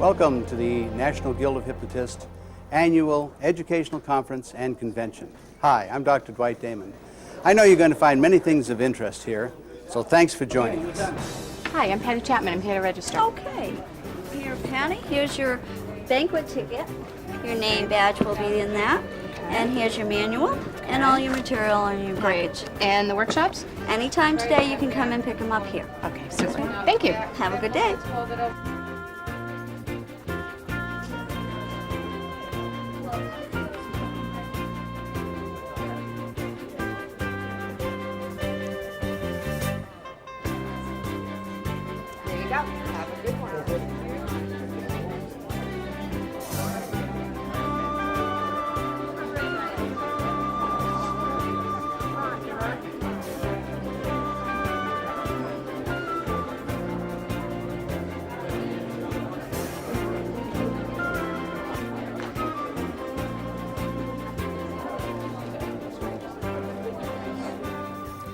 Welcome to the National Guild of Hypnotists Annual Educational Conference and Convention. Hi, I'm Dr. Dwight Damon. I know you're going to find many things of interest here, so thanks for joining us. Hi, I'm Patty Chapman. I'm here to register. Okay. Here, Patty, here's your banquet ticket. Your name badge will be in that. And here's your manual and all your material on your package. And the workshops? Anytime today, you can come and pick them up here. Okay, super. Thank you. Have a good day. There you go. Have a good one.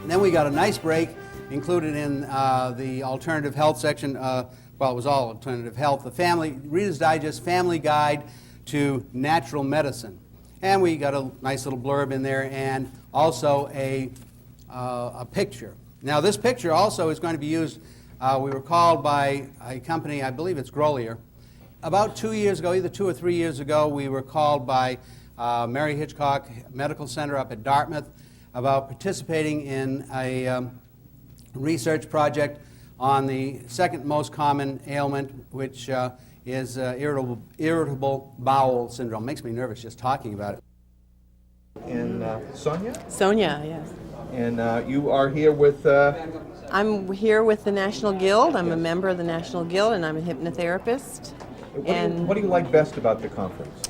Then we got a nice break included in the alternative health section. Well, it was all alternative health. The Reader's Digest Family Guide to Natural Medicine. And we got a nice little blurb in there and also a picture. Now this picture also is going to be used, we were called by a company, I believe it's Grolier. About 2 years ago, either 2 or 3 years ago, we were called by Mary Hitchcock Medical Center up at Dartmouth about participating in a research project on the second most common ailment, which is irritable bowel syndrome. Makes me nervous just talking about it. And Sonia? Sonia, yes. And you are here with... I'm here with the National Guild. I'm a member of the National Guild, and I'm a hypnotherapist. What do you like best about the conference?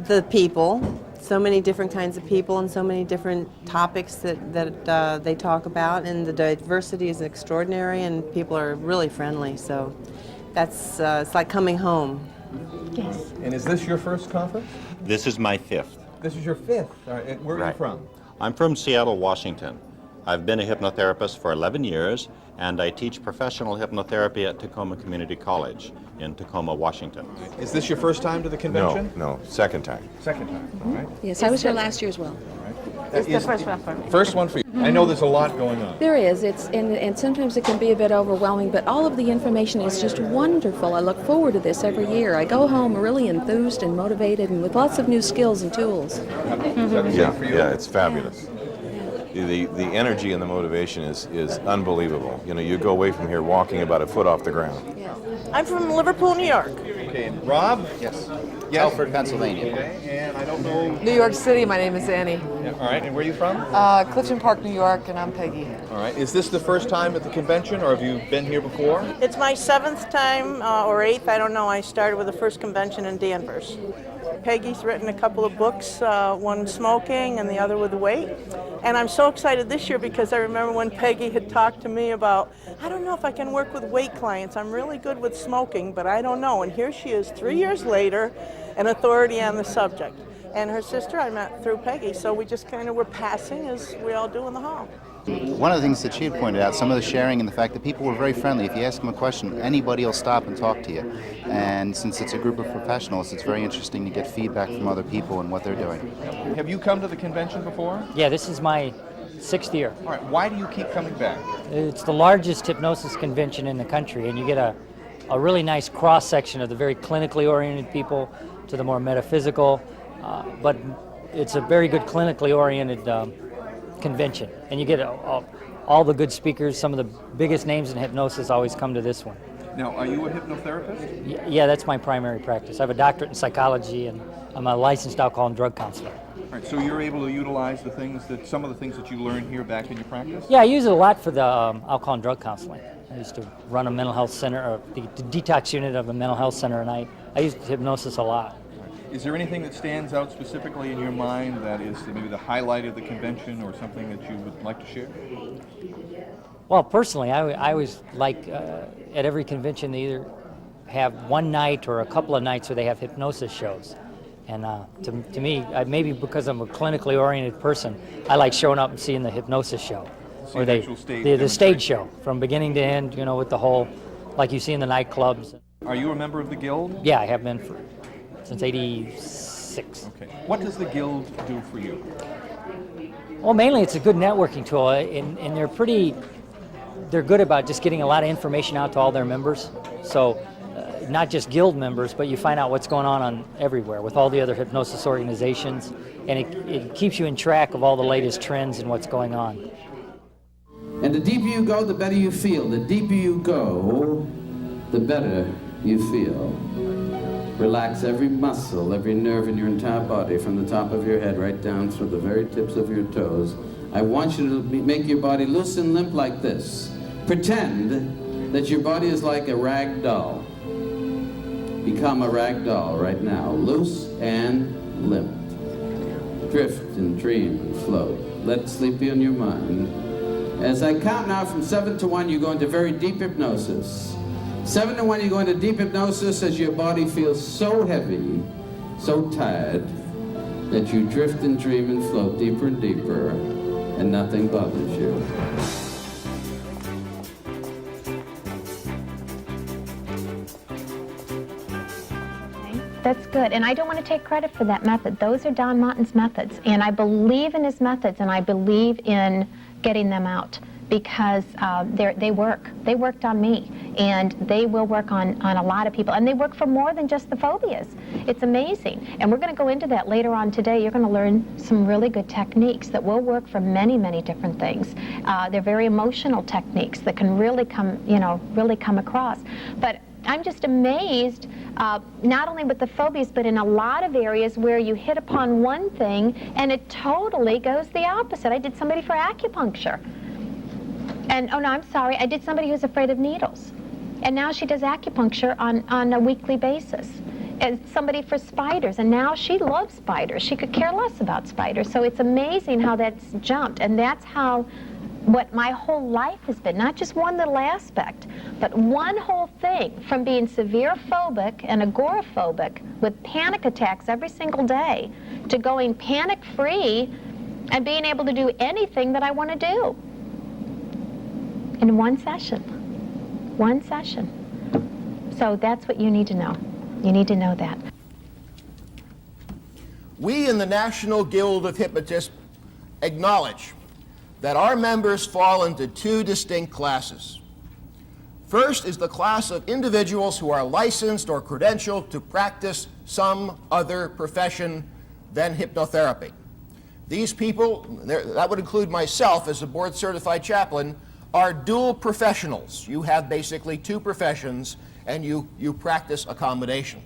The people. So many different kinds of people and so many different topics that they talk about, and the diversity is extraordinary, and people are really friendly. So that's it's like coming home. Yes. And is this your first conference? This is my fifth. This is your fifth. All right. And where are you from? I'm from Seattle, Washington. I've been a hypnotherapist for 11 years, and I teach professional hypnotherapy at Tacoma Community College in Tacoma, Washington. Is this your first time to the convention? No, second time. Second time, all right. Yes, I was here last year as well. All right. It's the first one for me. First one for you. I know there's a lot going on. There is. And sometimes it can be a bit overwhelming, but all of the information is just wonderful. I look forward to this every year. I go home really enthused and motivated and with lots of new skills and tools. Is that the same for you? Yeah, it's fabulous. The energy and the motivation is unbelievable. You know, you go away from here walking about a foot off the ground. Yes. I'm from Liverpool, New York. Okay, and Rob? Yes. Telford, Pennsylvania. Okay, and I don't know... New York City, my name is Annie. Yeah, all right, and where are you from? Clifton Park, New York, and I'm Peggy. All right, is this the first time at the convention, or have you been here before? It's my 7th time or 8th, I don't know. I started with the first convention in Danvers. Peggy's written a couple of books, one smoking and the other with weight. And I'm so excited this year because I remember when Peggy had talked to me about, I don't know if I can work with weight clients. I'm really good with smoking, but I don't know. And here she is 3 years later, an authority on the subject. And her sister I met through Peggy, so we just kind of were passing as we all do in the hall. One of the things that she had pointed out, some of the sharing and the fact that people were very friendly. If you ask them a question, anybody will stop and talk to you. And since it's a group of professionals, it's very interesting to get feedback from other people and what they're doing. Have you come to the convention before? Yeah, this is my 6th year. All right, why do you keep coming back? It's the largest hypnosis convention in the country, and you get a really nice cross-section of the very clinically oriented people to the more metaphysical, but it's a very good clinically oriented convention, and you get all the good speakers. Some of the biggest names in hypnosis always come to this one. Now, are you a hypnotherapist? Yeah, that's my primary practice. I have a doctorate in psychology, and I'm a licensed alcohol and drug counselor. All right, so you're able to utilize some of the things that you learn here back in your practice? Yeah, I use it a lot for the alcohol and drug counseling. I used to run a mental health center, or the detox unit of a mental health center, and I used hypnosis a lot. Is there anything that stands out specifically in your mind that is maybe the highlight of the convention or something that you would like to share? Well, personally, I always like at every convention they either have one night or a couple of nights where they have hypnosis shows. And to me, maybe because I'm a clinically oriented person, I like showing up and seeing the hypnosis show. Or the stage show from beginning to end, you know, with the whole, like you see in the nightclubs. Are you a member of the Guild? Yeah, I have been since '86. Okay. What does the Guild do for you? Well, mainly it's a good networking tool, and they're good about just getting a lot of information out to all their members. So not just Guild members, but you find out what's going on everywhere with all the other hypnosis organizations, and it keeps you in track of all the latest trends and what's going on. And the deeper you go, the better you feel. The deeper you go, the better you feel. Relax every muscle, every nerve in your entire body, from the top of your head right down through the very tips of your toes. I want you to make your body loose and limp like this. Pretend that your body is like a rag doll. Become a rag doll right now, loose and limp. Drift and dream and float. Let sleep be on your mind. As I count now from 7 to 1, you go into very deep hypnosis. 7 to 1, you go into deep hypnosis as your body feels so heavy, so tired, that you drift and dream and float deeper and deeper, and nothing bothers you. That's good, and I don't want to take credit for that method. Those are Don Martin's methods, and I believe in his methods, and I believe in getting them out, because they work. They worked on me, and they will work on a lot of people, and they work for more than just the phobias. It's amazing, and we're going to go into that later on today. You're going to learn some really good techniques that will work for many, many different things. They're very emotional techniques that can really come across. But I'm just amazed, not only with the phobias, but in a lot of areas where you hit upon one thing and it totally goes the opposite. I did somebody for acupuncture. And, oh no, I'm sorry, I did somebody who's afraid of needles. And now she does acupuncture on a weekly basis. And somebody for spiders, and now she loves spiders. She could care less about spiders. So it's amazing how that's jumped, and that's how what my whole life has been, not just one little aspect, but one whole thing, from being severe phobic and agoraphobic with panic attacks every single day, to going panic-free and being able to do anything that I want to do in one session. One session. So that's what you need to know. You need to know that. We in the National Guild of Hypnotists acknowledge that our members fall into two distinct classes. First is the class of individuals who are licensed or credentialed to practice some other profession than hypnotherapy. These people, that would include myself as a board-certified chaplain, are dual professionals. You have basically two professions, and you practice a combination.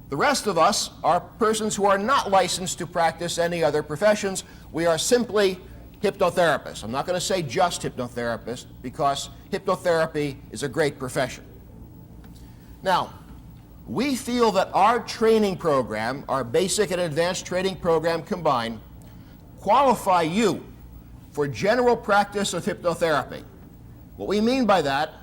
The rest of us are persons who are not licensed to practice any other professions. We are simply hypnotherapists. I'm not going to say just hypnotherapists, because hypnotherapy is a great profession. Now, we feel that our training program, our basic and advanced training program combined, qualify you for general practice of hypnotherapy. What we mean by that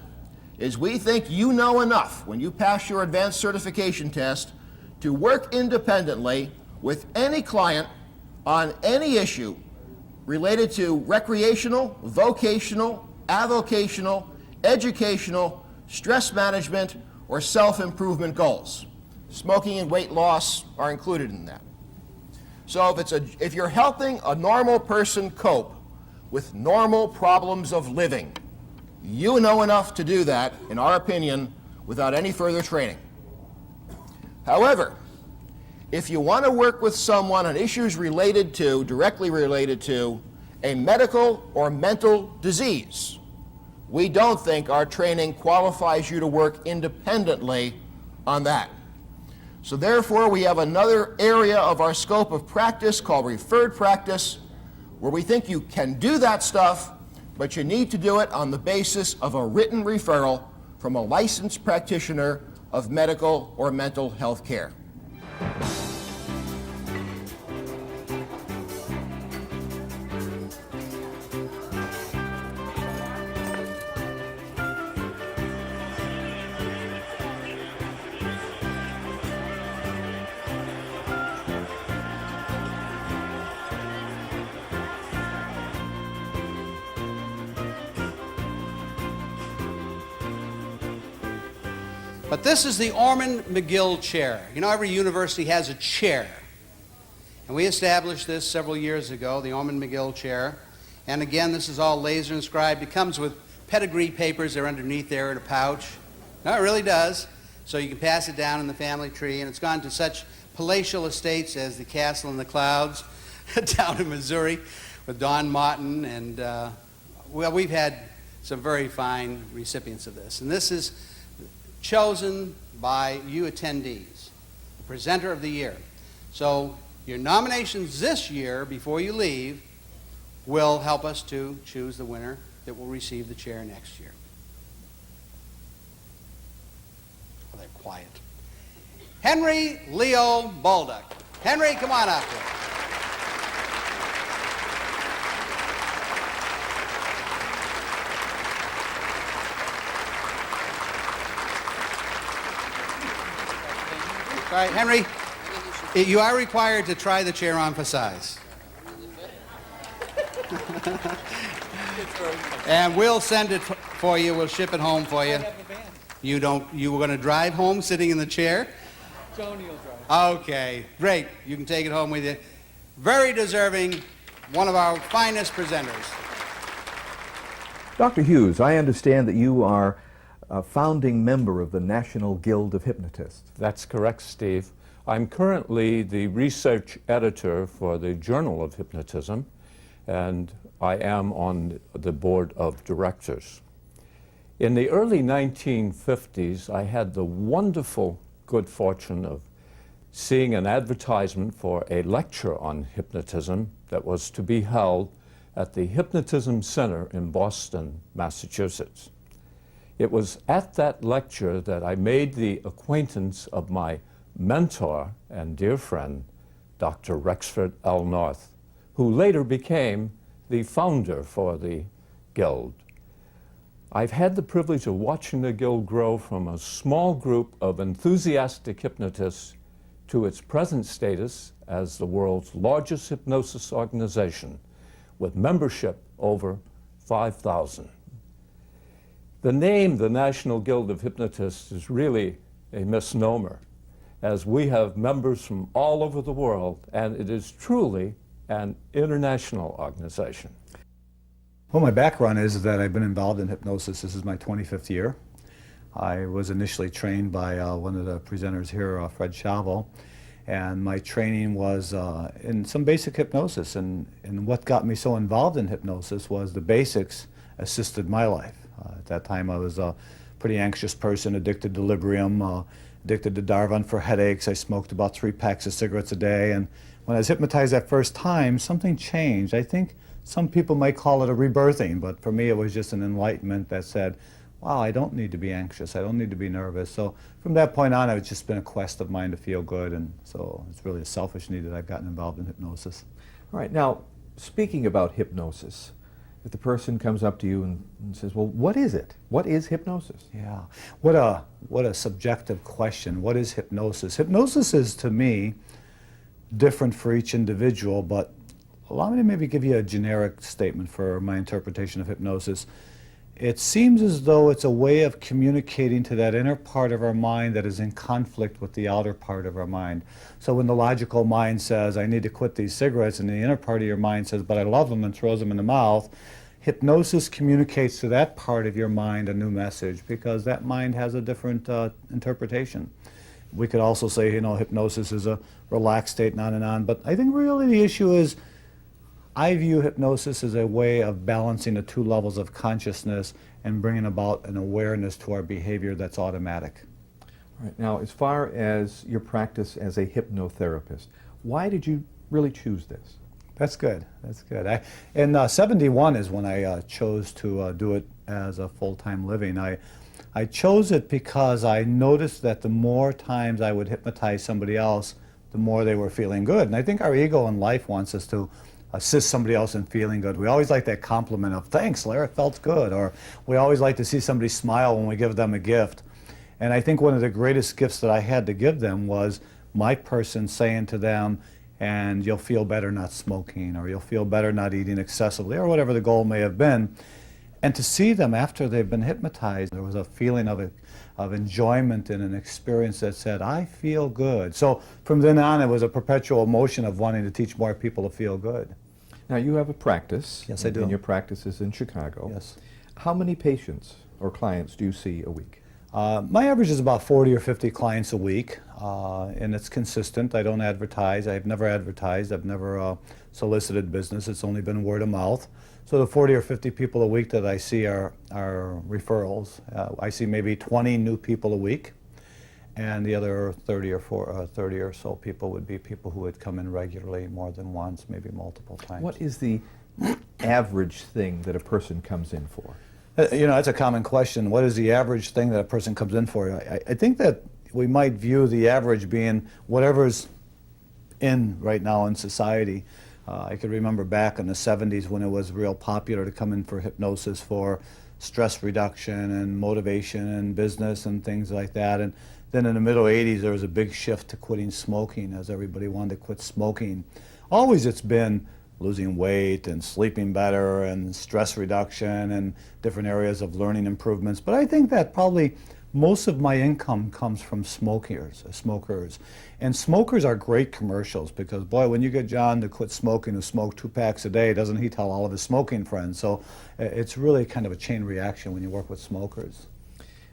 is we think you know enough when you pass your advanced certification test to work independently with any client on any issue related to recreational, vocational, avocational, educational, stress management, or self-improvement goals. Smoking and weight loss are included in that. So if you're helping a normal person cope with normal problems of living, you know enough to do that, in our opinion, without any further training. However, if you want to work with someone on issues directly related to a medical or mental disease, we don't think our training qualifies you to work independently on that. So therefore, we have another area of our scope of practice called referred practice, where we think you can do that stuff, but you need to do it on the basis of a written referral from a licensed practitioner of medical or mental health care. But this is the Ormond McGill chair. You know, every university has a chair. And we established this several years ago, the Ormond McGill chair. And again, this is all laser inscribed. It comes with pedigree papers. They're underneath there in a pouch. No, it really does. So you can pass it down in the family tree. And it's gone to such palatial estates as the Castle in the Clouds down in Missouri with Don Martin. And, well, we've had some very fine recipients of this. And this is chosen by you attendees, the presenter of the year. So your nominations this year, before you leave, will help us to choose the winner that will receive the chair next year. Well, they're quiet. Henry Leo Baldock. Henry, come on up here. All right, Henry, you are required to try the chair on for size. And we'll send it for you. We'll ship it home for you. You were going to drive home sitting in the chair? Tony will drive. Okay, great. You can take it home with you. Very deserving, one of our finest presenters. Dr. Hughes, I understand that you are a founding member of the National Guild of Hypnotists. That's correct, Steve. I'm currently the research editor for the Journal of Hypnotism, and I am on the board of directors. In the early 1950s, I had the wonderful good fortune of seeing an advertisement for a lecture on hypnotism that was to be held at the Hypnotism Center in Boston, Massachusetts. It was at that lecture that I made the acquaintance of my mentor and dear friend, Dr. Rexford L. North, who later became the founder for the Guild. I've had the privilege of watching the Guild grow from a small group of enthusiastic hypnotists to its present status as the world's largest hypnosis organization, with membership over 5,000. The name, the National Guild of Hypnotists, is really a misnomer, as we have members from all over the world, and it is truly an international organization. Well, my background is that I've been involved in hypnosis. This is my 25th year. I was initially trained by one of the presenters here, Fred Chavo, and my training was in some basic hypnosis, and what got me so involved in hypnosis was the basics assisted my life. At that time I was a pretty anxious person, addicted to Librium, addicted to Darvon for headaches. I smoked about 3 packs of cigarettes a day, and when I was hypnotized that first time, something changed. I think some people might call it a rebirthing, but for me it was just an enlightenment that said, wow, I don't need to be anxious, I don't need to be nervous. So from that point on, it's just been a quest of mine to feel good, and so it's really a selfish need that I've gotten involved in hypnosis. All right, now, speaking about hypnosis, if the person comes up to you and says, well, what is it? What is hypnosis? Yeah, what a subjective question. What is hypnosis? Hypnosis is, to me, different for each individual, but allow me to maybe give you a generic statement for my interpretation of hypnosis. It seems as though it's a way of communicating to that inner part of our mind that is in conflict with the outer part of our mind. So when the logical mind says, I need to quit these cigarettes, and the inner part of your mind says, but I love them, and throws them in the mouth, hypnosis communicates to that part of your mind a new message, because that mind has a different interpretation. We could also say, you know, hypnosis is a relaxed state, and on, but I think really the issue is, I view hypnosis as a way of balancing the 2 levels of consciousness and bringing about an awareness to our behavior that's automatic. All right, now as far as your practice as a hypnotherapist, why did you really choose this? That's good, that's good. In '71 is when I chose to do it as a full-time living. I chose it because I noticed that the more times I would hypnotize somebody else, the more they were feeling good. And I think our ego in life wants us to assist somebody else in feeling good. We always like that compliment of, thanks, Larry, it felt good. Or we always like to see somebody smile when we give them a gift. And I think one of the greatest gifts that I had to give them was my person saying to them, and you'll feel better not smoking, or you'll feel better not eating excessively, or whatever the goal may have been. And to see them after they've been hypnotized, there was a feeling of enjoyment and an experience that said, I feel good. So from then on, it was a perpetual motion of wanting to teach more people to feel good. Now, you have a practice. Yes, I do. And your practice is in Chicago. Yes. How many patients or clients do you see a week? My average is about 40 or 50 clients a week, and it's consistent. I don't advertise. I've never advertised. I've never solicited business. It's only been word of mouth. So the 40 or 50 people a week that I see are referrals. I see maybe 20 new people a week, and the other 30 or so people would be people who would come in regularly more than once, maybe multiple times. What is the average thing that a person comes in for? You know, that's a common question. What is the average thing that a person comes in for? I think that we might view the average being whatever's in right now in society. I could remember back in the 70s when it was real popular to come in for hypnosis for stress reduction and motivation and business and things like that. And then in the middle 80s, there was a big shift to quitting smoking as everybody wanted to quit smoking. Always it's been losing weight and sleeping better and stress reduction and different areas of learning improvements. But I think that probably most of my income comes from smokers. And smokers are great commercials because, boy, when you get John to quit smoking, who smoked 2 packs a day, doesn't he tell all of his smoking friends? So it's really kind of a chain reaction when you work with smokers.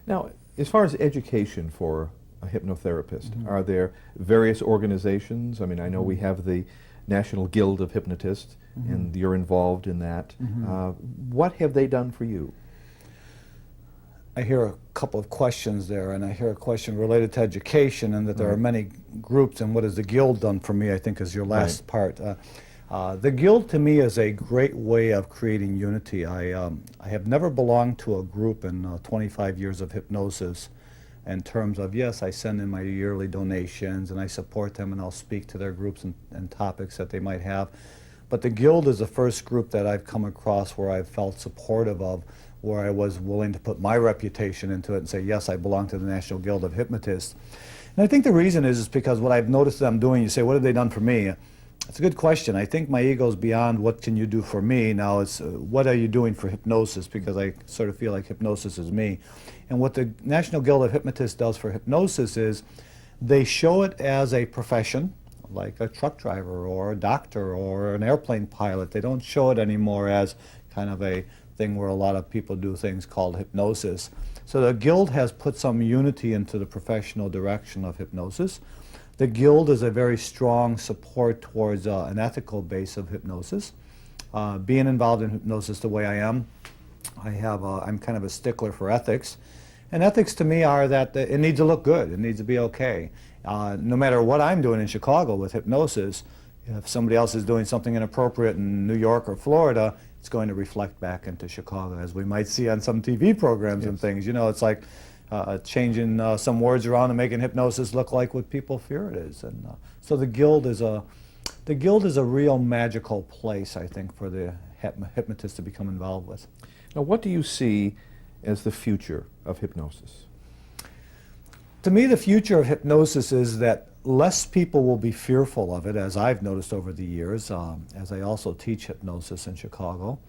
Now, as far as education for a hypnotherapist, are there various organizations? I mean, I know we have the National Guild of Hypnotists, and you're involved in that. What have they done for you? I hear a couple of questions there, and I hear a question related to education and that there are many groups, and what has the Guild done for me, I think is your last part. The Guild to me is a great way of creating unity. I have never belonged to a group in 25 years of hypnosis in terms of, yes, I send in my yearly donations and I support them and I'll speak to their groups and topics that they might have. But the Guild is the first group that I've come across where I've felt supportive of, where I was willing to put my reputation into it and say, yes, I belong to the National Guild of Hypnotists. And I think the reason is because what I've noticed them doing, you say, what have they done for me? It's a good question. I think my ego is beyond what can you do for me. Now it's what are you doing for hypnosis, because I sort of feel like hypnosis is me. And what the National Guild of Hypnotists does for hypnosis is they show it as a profession, like a truck driver or a doctor or an airplane pilot. They don't show it anymore as kind of a thing where a lot of people do things called hypnosis. So the Guild has put some unity into the professional direction of hypnosis. The Guild is a very strong support towards an ethical base of hypnosis. Being involved in hypnosis the way I am, I'm kind of a stickler for ethics. And ethics to me are that it needs to look good, it needs to be okay. No matter what I'm doing in Chicago with hypnosis, if somebody else is doing something inappropriate in New York or Florida, it's going to reflect back into Chicago, as we might see on some TV programs and things. You know, it's like changing some words around and making hypnosis look like what people fear it is. And so the Guild is a real magical place, I think, for the hypnotist to become involved with. Now, what do you see as the future of hypnosis? To me, the future of hypnosis is that less people will be fearful of it, as I've noticed over the years, as I also teach hypnosis in Chicago,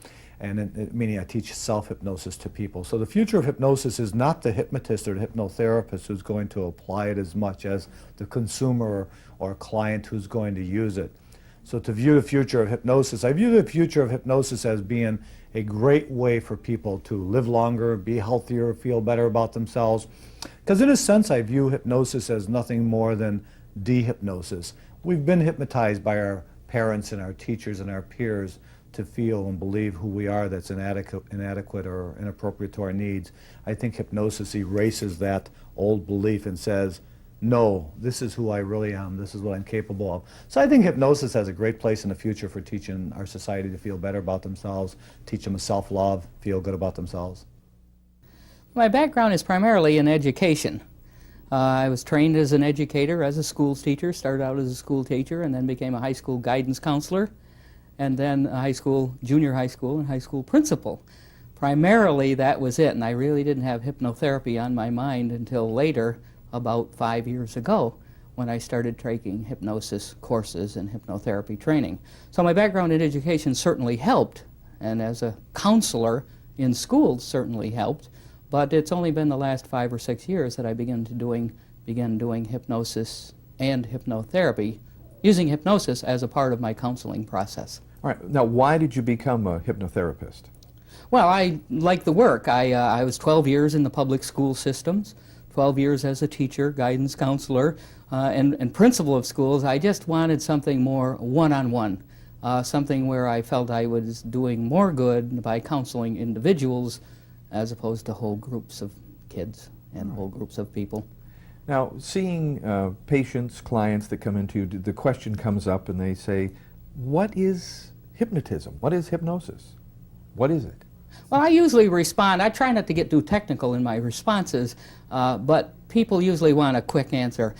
and meaning I teach self-hypnosis to people. So the future of hypnosis is not the hypnotist or the hypnotherapist who's going to apply it as much as the consumer or client who's going to use it. So to view the future of hypnosis, I view the future of hypnosis as being a great way for people to live longer, be healthier, feel better about themselves. Because in a sense, I view hypnosis as nothing more than dehypnosis. We've been hypnotized by our parents and our teachers and our peers to feel and believe who we are that's inadequate or inappropriate to our needs. I think hypnosis erases that old belief and says, no, this is who I really am, this is what I'm capable of. So I think hypnosis has a great place in the future for teaching our society to feel better about themselves, teach them self-love, feel good about themselves. My background is primarily in education. I was trained as an educator, as a schools teacher, started out as a school teacher and then became a high school guidance counselor, and then a junior high school and high school principal. Primarily that was it, and I really didn't have hypnotherapy on my mind until later, about 5 years ago, when I started taking hypnosis courses and hypnotherapy training. So my background in education certainly helped, and as a counselor, in schools certainly helped, but it's only been the last 5 or 6 years that I began doing hypnosis and hypnotherapy, using hypnosis as a part of my counseling process. All right. Now, why did you become a hypnotherapist? Well, I like the work. I was 12 years in the public school systems, 12 years as a teacher, guidance counselor, and principal of schools. I just wanted something more one-on-one, something where I felt I was doing more good by counseling individuals as opposed to whole groups of kids and whole groups of people. Now, seeing patients, clients that come into you, the question comes up and they say, what is hypnotism? What is hypnosis? What is it? Well, I usually respond. I try not to get too technical in my responses, but people usually want a quick answer.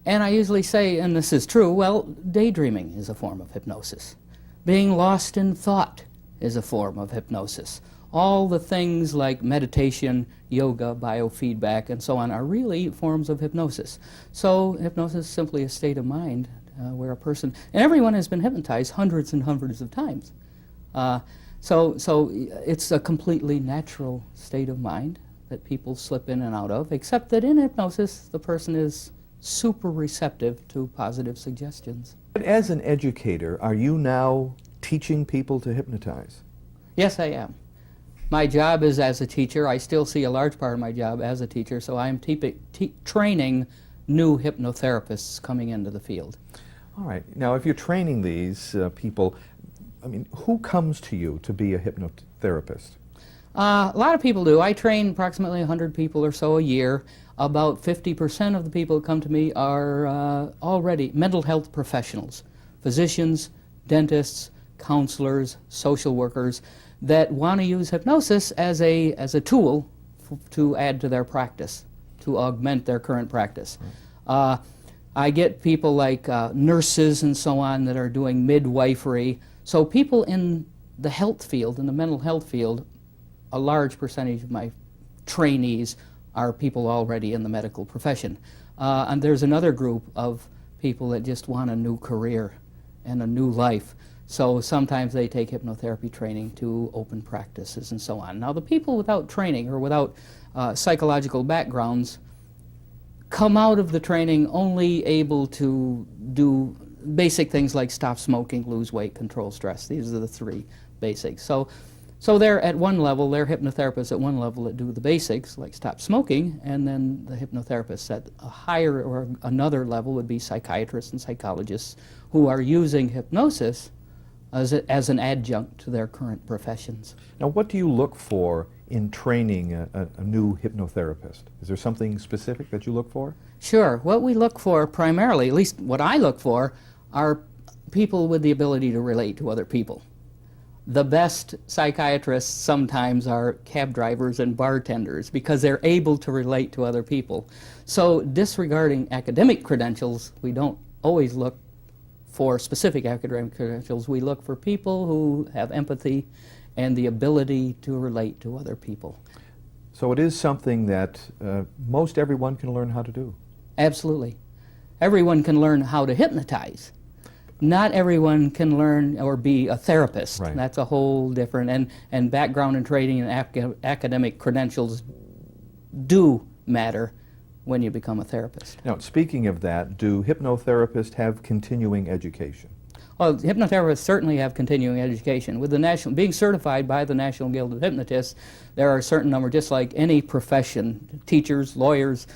And I usually say, and this is true, well, daydreaming is a form of hypnosis. Being lost in thought is a form of hypnosis. All the things like meditation, yoga, biofeedback, and so on are really forms of hypnosis. So hypnosis is simply a state of mind where a person, and everyone has been hypnotized hundreds and hundreds of times. So it's a completely natural state of mind that people slip in and out of, except that in hypnosis, the person is super receptive to positive suggestions. But as an educator, are you now teaching people to hypnotize? Yes, I am. My job is as a teacher. I still see a large part of my job as a teacher, so I'm training new hypnotherapists coming into the field. All right. Now, if you're training these people, I mean, who comes to you to be a hypnotherapist? A lot of people do. I train approximately 100 people or so a year. About 50% of the people who come to me are already mental health professionals, physicians, dentists, counselors, social workers that want to use hypnosis as a tool to add to their practice, to augment their current practice. I get people like nurses and so on that are doing midwifery. So people in the health field, in the mental health field, a large percentage of my trainees are people already in the medical profession. And there's another group of people that just want a new career and a new life. So sometimes they take hypnotherapy training to open practices and so on. Now the people without training or without psychological backgrounds come out of the training only able to do basic things like stop smoking, lose weight, control stress. These are the three basics. So they're at one level, they're hypnotherapists at one level that do the basics, like stop smoking, and then the hypnotherapists at a higher or another level would be psychiatrists and psychologists who are using hypnosis as an adjunct to their current professions. Now, what do you look for in training a new hypnotherapist? Is there something specific that you look for? Sure. What we look for primarily, at least what I look for, are people with the ability to relate to other people. The best psychiatrists sometimes are cab drivers and bartenders because they're able to relate to other people. So disregarding academic credentials, we don't always look for specific academic credentials. We look for people who have empathy and the ability to relate to other people. So it is something that most everyone can learn how to do. Absolutely. Everyone can learn how to hypnotize. Not everyone can learn or be a therapist. Right. That's a whole different, and background and training and academic credentials do matter when you become a therapist. Now, speaking of that, do hypnotherapists have continuing education? Well, hypnotherapists certainly have continuing education. With the being certified by the National Guild of Hypnotists, there are a certain number, just like any profession, teachers, lawyers,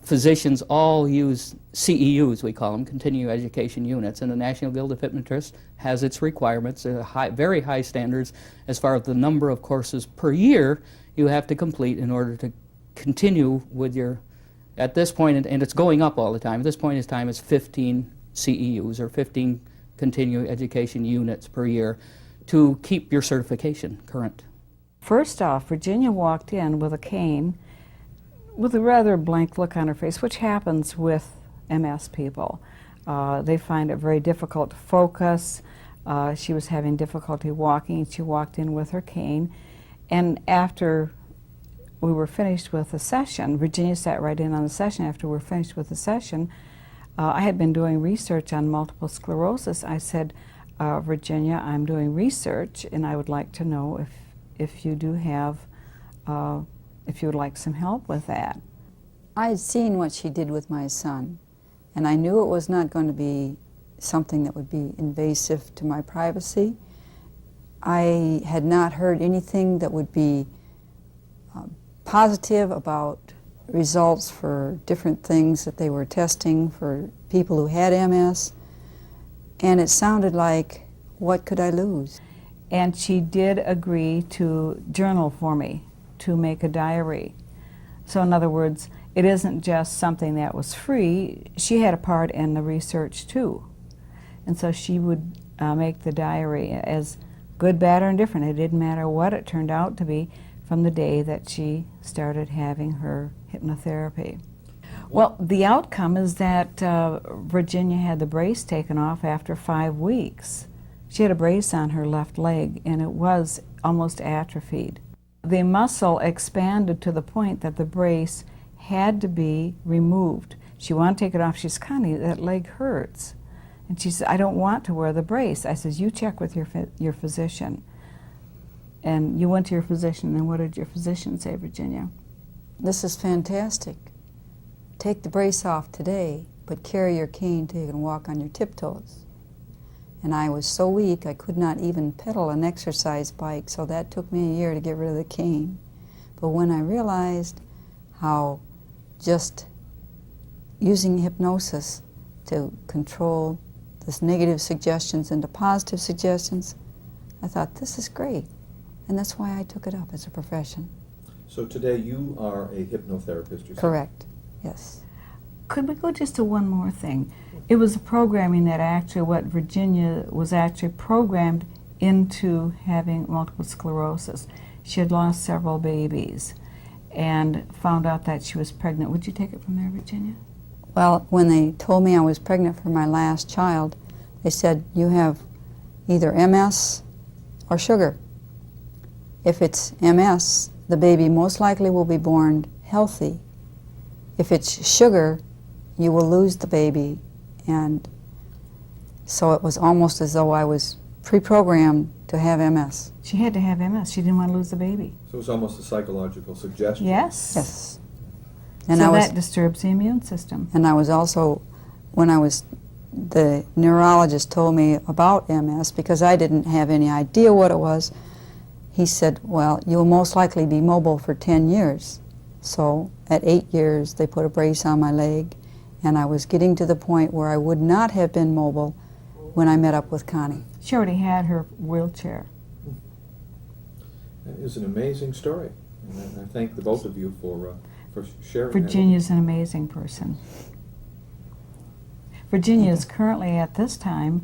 physicians all use CEUs, we call them, continuing education units, and the National Guild of Hypnotists has its requirements, very high standards as far as the number of courses per year you have to complete in order to continue with your, at this point, and it's going up all the time, at this point in time it's 15 CEUs or 15 continuing education units per year to keep your certification current. First off, Virginia walked in with a cane with a rather blank look on her face, which happens with MS people. They find it very difficult to focus. She was having difficulty walking. She walked in with her cane. And after we were finished with the session, Virginia sat right in on the session. After we were finished with the session, I had been doing research on multiple sclerosis. I said, Virginia, I'm doing research and I would like to know if you do have, if you would like some help with that. I had seen what she did with my son, and I knew it was not going to be something that would be invasive to my privacy. I had not heard anything that would be positive about results for different things that they were testing for people who had MS, and it sounded like, what could I lose? And she did agree to journal for me, to make a diary. So in other words, it isn't just something that was free. She had a part in the research too. And so she would make the diary as good, bad, or indifferent. It didn't matter what it turned out to be from the day that she started having her hypnotherapy. Well, the outcome is that Virginia had the brace taken off after 5 weeks. She had a brace on her left leg, and it was almost atrophied. The muscle expanded to the point that the brace had to be removed. She wanted to take it off. She's, Connie, that leg hurts. And she said, I don't want to wear the brace. I says, you check with your physician. And you went to your physician, and what did your physician say, Virginia? This is fantastic. Take the brace off today, but carry your cane till you can walk on your tiptoes. And I was so weak I could not even pedal an exercise bike, so that took me a year to get rid of the cane. But when I realized how just using hypnosis to control this negative suggestions into positive suggestions, I thought, this is great. And that's why I took it up as a profession. So today you are a hypnotherapist yourself? Correct, yes. Could we go just to one more thing? It was the programming that actually, what Virginia was actually programmed into having multiple sclerosis. She had lost several babies and found out that she was pregnant. Would you take it from there, Virginia? Well, when they told me I was pregnant for my last child, they said, you have either MS or sugar. If it's MS, the baby most likely will be born healthy. If it's sugar, you will lose the baby. And so it was almost as though I was pre-programmed to have MS. She had to have MS. She didn't want to lose the baby. So it was almost a psychological suggestion? Yes. Yes. And so that disturbs the immune system. And I was also, when I was, the neurologist told me about MS, because I didn't have any idea what it was, he said, well, you'll most likely be mobile for 10 years. So at 8 years, they put a brace on my leg, and I was getting to the point where I would not have been mobile when I met up with Connie. She already had her wheelchair. That is an amazing story. And I thank the both of you for sharing Virginia's an amazing person. Virginia is currently at this time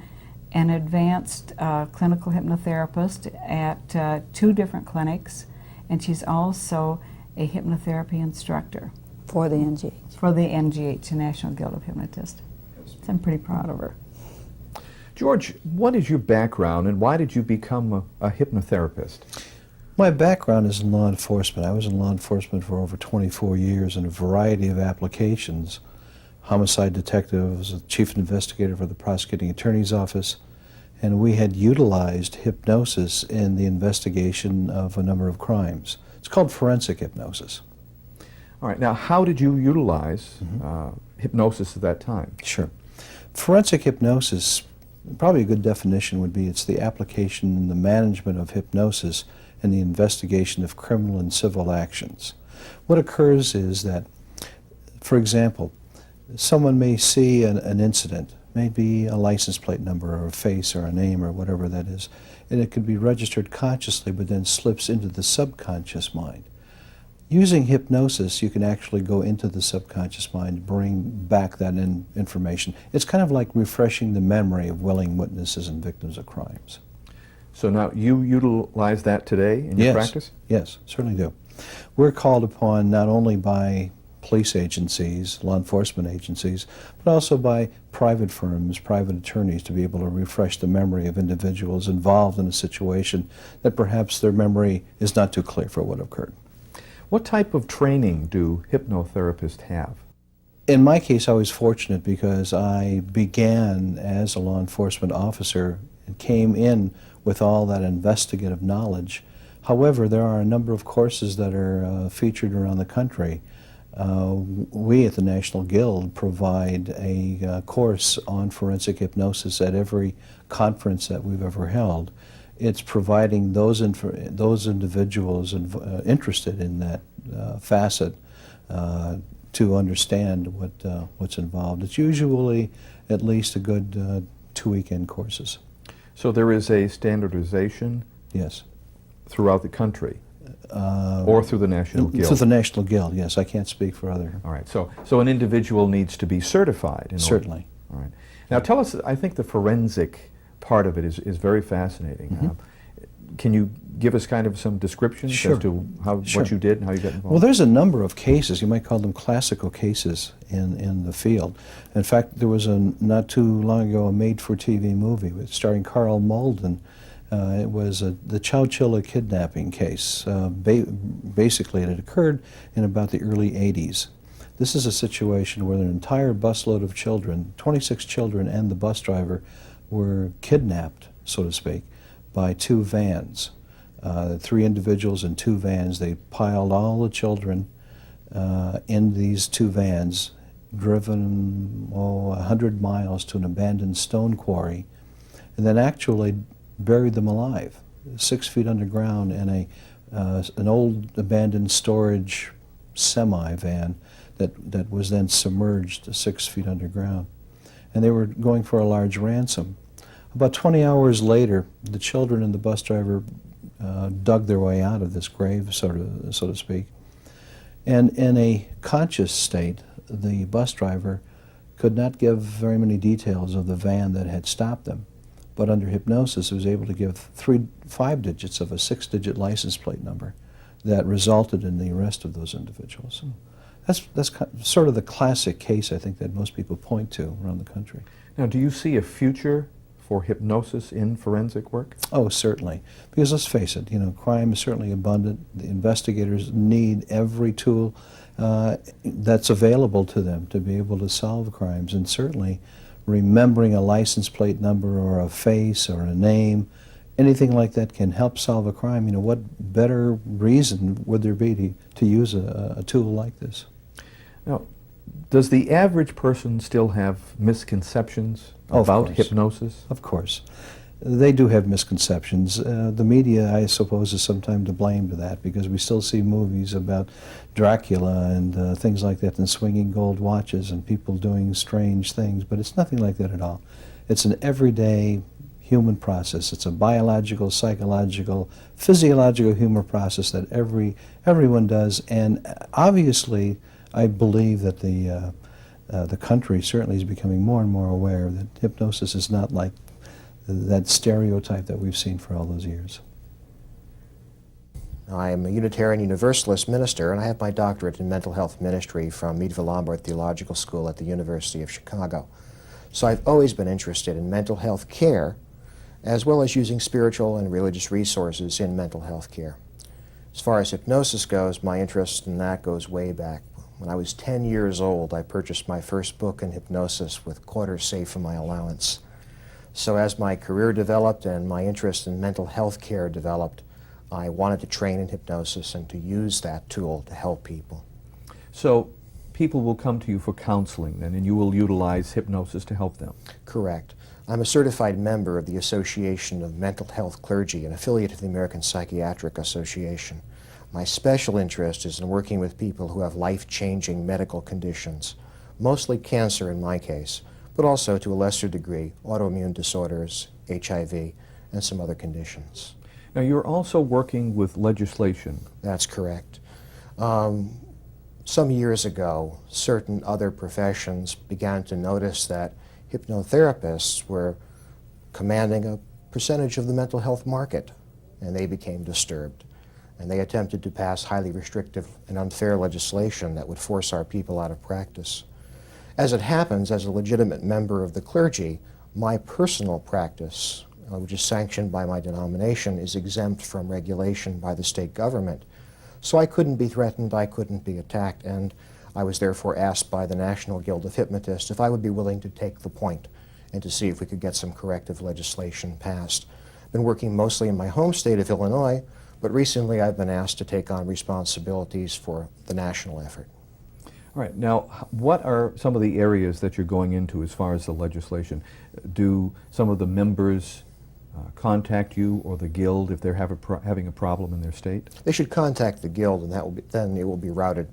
an advanced clinical hypnotherapist at 2 different clinics, and she's also a hypnotherapy instructor. For the NGH. For the NGH, the National Guild of Hypnotists. So I'm pretty proud of her. George, what is your background and why did you become a hypnotherapist? My background is in law enforcement. I was in law enforcement for over 24 years in a variety of applications. Homicide detective, was a chief investigator for the prosecuting attorney's office, and we had utilized hypnosis in the investigation of a number of crimes. It's called forensic hypnosis. All right, now how did you utilize hypnosis at that time? Sure. Forensic hypnosis, probably a good definition would be it's the application and the management of hypnosis in the investigation of criminal and civil actions. What occurs is that, for example, someone may see an incident, maybe a license plate number or a face or a name or whatever that is, and it could be registered consciously but then slips into the subconscious mind. Using hypnosis, you can actually go into the subconscious mind, bring back that information. It's kind of like refreshing the memory of willing witnesses and victims of crimes. So now you utilize that today in your practice? Yes, certainly do. We're called upon not only by police agencies, law enforcement agencies, but also by private firms, private attorneys to be able to refresh the memory of individuals involved in a situation that perhaps their memory is not too clear for what occurred. What type of training do hypnotherapists have? In my case, I was fortunate because I began as a law enforcement officer and came in with all that investigative knowledge, However, there are a number of courses that are featured around the country. We at the National Guild provide a course on forensic hypnosis at every conference that we've ever held. It's providing those individuals interested in that facet to understand what's involved. It's usually at least a good 2 weekend courses. So there is a standardization? Yes. Throughout the country? Or through the National Guild? Through the National Guild, yes. I can't speak for other. All right. So an individual needs to be certified? Certainly. All right. Now tell us, I think the forensic part of it is very fascinating. Mm-hmm. Can you give us kind of some descriptions Sure. as to what you did and how you got involved? Well, there's a number of cases, you might call them classical cases in the field. In fact, there was not too long ago a made-for-TV movie starring Carl Malden. It was the Chowchilla kidnapping case. Basically, it had occurred in about the early 80s. This is a situation where an entire busload of children, 26 children and the bus driver, were kidnapped, so to speak, by 2 vans. 3 individuals in 2 vans. They piled all the children in these 2 vans, driven 100 miles to an abandoned stone quarry, and then actually buried them alive, 6 feet underground in an old abandoned storage semi-van that was then submerged 6 feet underground. And they were going for a large ransom. About 20 hours later, the children and the bus driver dug their way out of this grave, so to speak. And in a conscious state, the bus driver could not give very many details of the van that had stopped them. But under hypnosis, was able to give 5 digits of a 6-digit license plate number that resulted in the arrest of those individuals. That's sort of the classic case, I think, that most people point to around the country. Now, do you see a future for hypnosis in forensic work? Oh, certainly. Because let's face it, crime is certainly abundant. The investigators need every tool that's available to them to be able to solve crimes, and certainly remembering a license plate number or a face or a name, anything like that can help solve a crime. What better reason would there be to use a tool like this? Now, does the average person still have misconceptions about hypnosis? Of course. They do have misconceptions. The media, I suppose, is sometimes to blame to that, because we still see movies about Dracula and things like that, and swinging gold watches and people doing strange things, but it's nothing like that at all. It's an everyday human process. It's a biological, psychological, physiological human process that everyone does, and obviously I believe that the country certainly is becoming more and more aware that hypnosis is not like that stereotype that we've seen for all those years. I am a Unitarian Universalist minister, and I have my doctorate in mental health ministry from Meadville Lombard Theological School at the University of Chicago. So I've always been interested in mental health care, as well as using spiritual and religious resources in mental health care. As far as hypnosis goes, my interest in that goes way back. When I was 10 years old, I purchased my first book in hypnosis with quarters saved from my allowance. So as my career developed and my interest in mental health care developed, I wanted to train in hypnosis and to use that tool to help people. So people will come to you for counseling then, and you will utilize hypnosis to help them? Correct. I'm a certified member of the Association of Mental Health Clergy, an affiliate of the American Psychiatric Association. My special interest is in working with people who have life-changing medical conditions, mostly cancer in my case, but also to a lesser degree autoimmune disorders, HIV, and some other conditions. Now, you're also working with legislation. That's correct. Some years ago, certain other professions began to notice that hypnotherapists were commanding a percentage of the mental health market, and they became disturbed. And they attempted to pass highly restrictive and unfair legislation that would force our people out of practice. As it happens, as a legitimate member of the clergy, my personal practice, which is sanctioned by my denomination, is exempt from regulation by the state government. So I couldn't be threatened, I couldn't be attacked, and I was therefore asked by the National Guild of Hypnotists if I would be willing to take the point and to see if we could get some corrective legislation passed. I've been working mostly in my home state of Illinois, But recently I've been asked to take on responsibilities for the national effort. All right. Now, what are some of the areas that you're going into as far as the legislation? Do some of the members contact you or the Guild if they're having a problem in their state? They should contact the Guild, and that will be, then it will be routed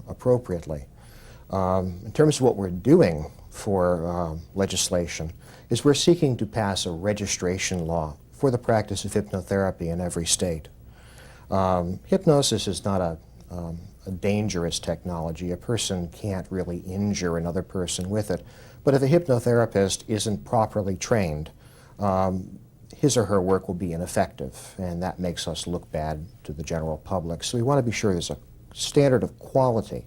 appropriately. In terms of what we're doing for legislation, is we're seeking to pass a registration law for the practice of hypnotherapy in every state. Hypnosis is not a dangerous technology. A person can't really injure another person with it. But if a hypnotherapist isn't properly trained, his or her work will be ineffective, and that makes us look bad to the general public. So we want to be sure there's a standard of quality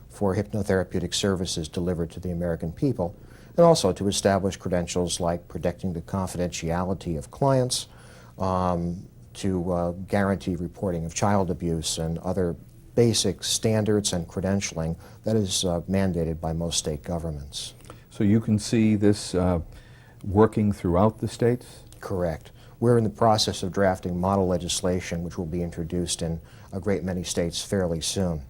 for hypnotherapeutic services delivered to the American people, and also to establish credentials like protecting the confidentiality of clients, to guarantee reporting of child abuse and other basic standards and credentialing that is mandated by most state governments. So you can see this working throughout the states? Correct. We're in the process of drafting model legislation which will be introduced in a great many states fairly soon.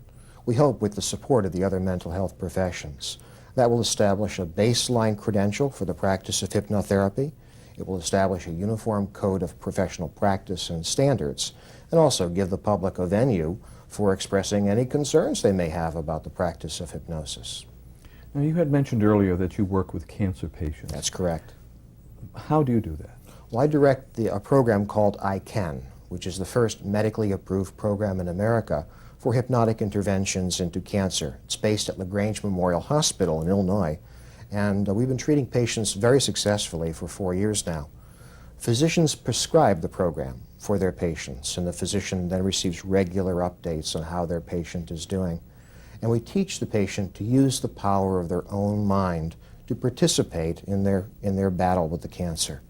We hope with the support of the other mental health professions. That will establish a baseline credential for the practice of hypnotherapy. It will establish a uniform code of professional practice and standards, and also give the public a venue for expressing any concerns they may have about the practice of hypnosis. Now, you had mentioned earlier that you work with cancer patients. That's correct. How do you do that? Well, I direct a program called I CAN, which is the first medically approved program in America for hypnotic interventions into cancer. It's based at LaGrange Memorial Hospital in Illinois, and we've been treating patients very successfully for 4 years now. Physicians prescribe the program for their patients, and the physician then receives regular updates on how their patient is doing. And we teach the patient to use the power of their own mind to participate in their battle with the cancer.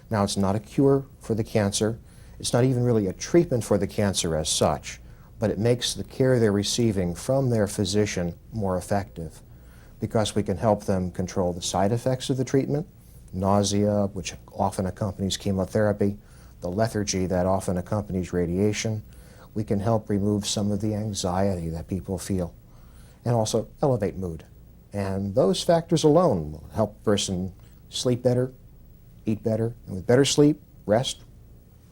Now, it's not a cure for the cancer. It's not even really a treatment for the cancer as such, but it makes the care they're receiving from their physician more effective, because we can help them control the side effects of the treatment, nausea, which often accompanies chemotherapy, the lethargy that often accompanies radiation. We can help remove some of the anxiety that people feel, and also elevate mood. And those factors alone will help a person sleep better, eat better, and with better sleep, rest,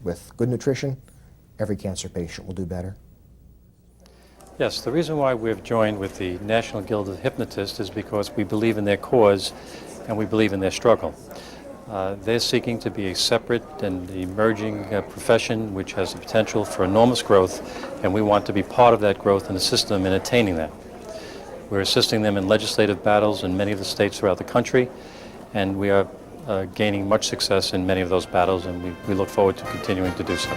with good nutrition, every cancer patient will do better. Yes, the reason why we've joined with the National Guild of Hypnotists is because we believe in their cause and we believe in their struggle. They're seeking to be a separate and emerging profession which has the potential for enormous growth, and we want to be part of that growth and assist them in attaining that. We're assisting them in legislative battles in many of the states throughout the country, and we are gaining much success in many of those battles, and we look forward to continuing to do so.